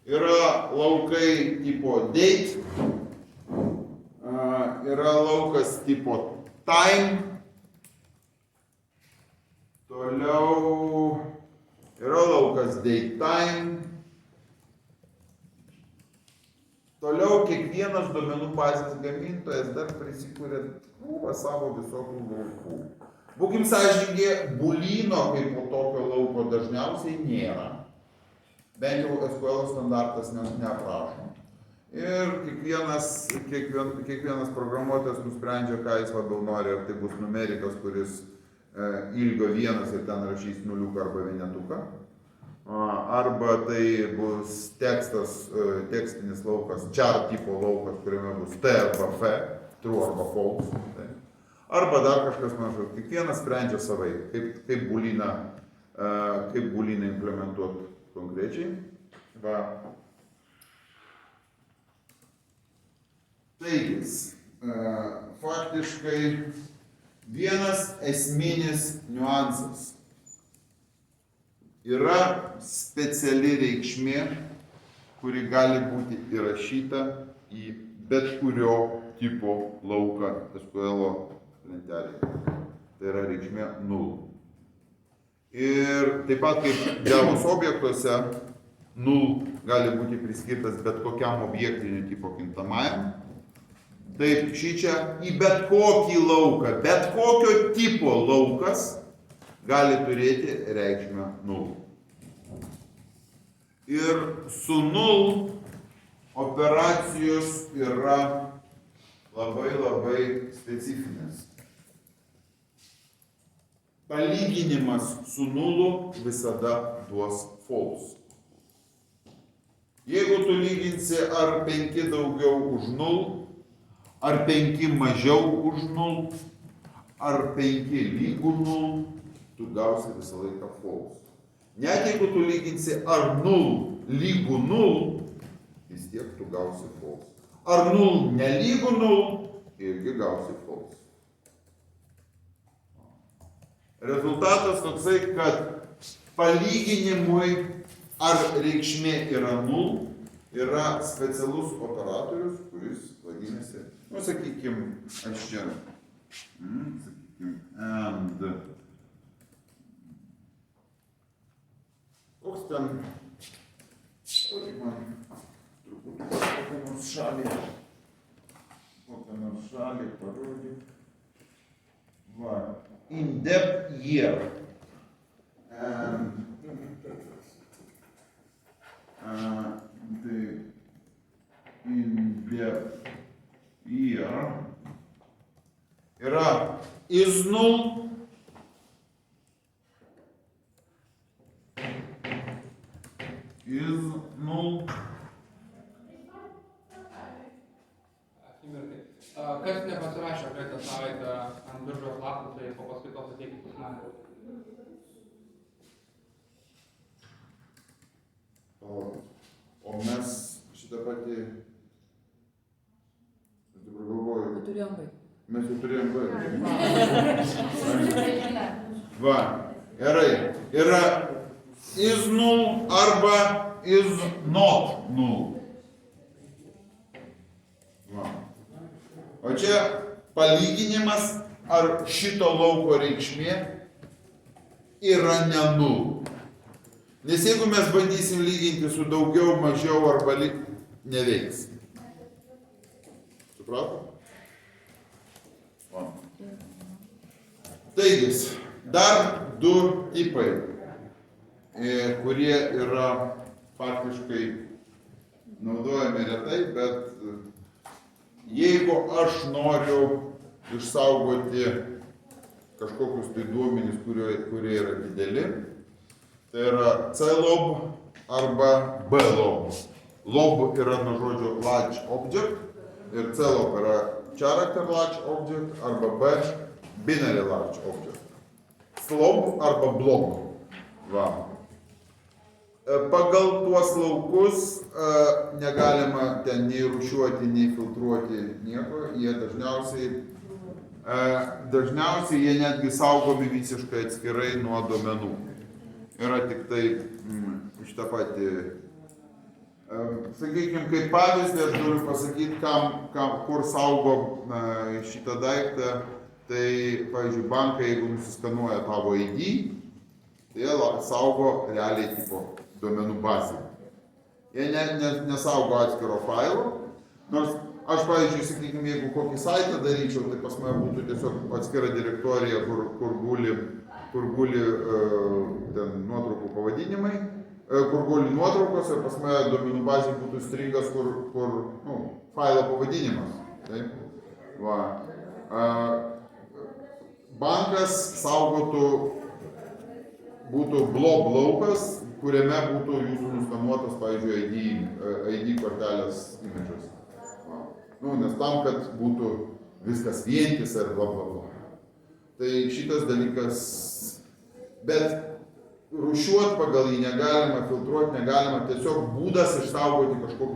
Yra laukai tipo date, yra laukas tipo time, toliau yra laukas date time, toliau kiekvienas duomenų bazės gamintojas dar prisikūrė krūvą savo visokių laukų. Būkim sąžiningi, boolyno kaip po tokio lauko dažniausiai nėra. Bent jau SQL standartas neaprašo. Ir kiekvienas programuotojas nusprendžia, ką jis labiau nori, ar tai bus numerikas, kuris ilgio vienas ir ten rašys nuliuką arba vienetuką, arba tai bus tekstinis laukas, char tipo laukas, kuriame bus T arba F, true arba false, arba dar kažkas panašaus. Kiekvienas sprendžia savai, kaip boolyną implementuoti konkrečiai. Taigi, faktiškai vienas esminis niuansas. Yra speciali reikšmė, kuri gali būti įrašyta į bet kurio tipo lauką SQL lentelėje. Tai yra reikšmė null. Ir taip pat kaip Javos objektuose, null gali būti priskirtas bet kokiam objektiniu tipo kintamajam. Taip, šičia į bet kokį lauką, bet kokio tipo laukas gali turėti reikšmę null. Ir su null operacijos yra labai specifinės. Palyginimas su nulu visada duos false. Jeigu tu lyginsi ar 5 daugiau už 0, ar 5 mažiau už 0, ar 5 lygų 0, tu gausi visą laiką false. Net jeigu tu lyginsi ar 0 lygų 0, vis tiek tu gausi false. Ar 0 nelygų 0, irgi gausi false. Rezultatas toksai, kad palyginimui ar reikšmė yra 0, yra specialus operatorius, kuris vadinasi, sakykime, aš čia, and, koks ten, man truputį kokią nors šalį parodė, in-depth year. The in-depth year yra is null, Kas nepasirašė praeitą savaitę ant biržos lapų, tai po paskaitos ateikit pas mane. O mes šitą patį, aš dabar galvoju, mes jau turėjom baigti. Va, gerai, yra is null arba is not null. Va. O čia palyginimas, ar šito lauko reikšmė yra ne null. Nes jeigu mes bandysim lyginti su daugiau, mažiau arba neveiks. Supratom? Taigi, dar du tipai, kurie yra faktiškai naudojami retai, bet jeigu aš noriu išsaugoti kažkokius tai duomenys, kurie yra dideli, tai yra C-lob arba B-lob. Lob yra nuo žodžio large object ir C-lob yra character large object arba B binary large object. Slob arba blob. Va. Pagal tuos laukus negalima ten nei rūšiuoti, nei filtruoti nieko. Jie dažniausiai jie netgi saugomi visiškai atskirai nuo duomenų. Yra tik tai šitą patį Sakykime, kaip pavyzdį aš galiu pasakyti, kur saugo šitą daiktą. Tai, pavyzdžiui, bankai, jeigu nusiskanuoja tavo ID, tai jie saugo realiai tipo duomenų bazę. Jie nesaugo atskiro failo, nors aš, pavyzdžiui, sakykime, jeigu kokį saitą daryčiau, tai pas mane būtų tiesiog atskira direktorija, kur guli ten nuotraukų pavadinimai, kur guli nuotraukos ir pas mane duomenų bazė būtų stringas, kur failo pavadinimas. Taip? Va. Bankas saugotų, būtų blob laukas, kuriame būtų jūsų nuskanuotas, pavyzdžiui, ID kortelės imidžas. Nes tam, kad būtų viskas vientisa ir bla bla bla. Tai šitas dalykas, bet rūšiuoti pagal jį negalima, filtruoti negalima, tiesiog būdas išsaugoti kažkokį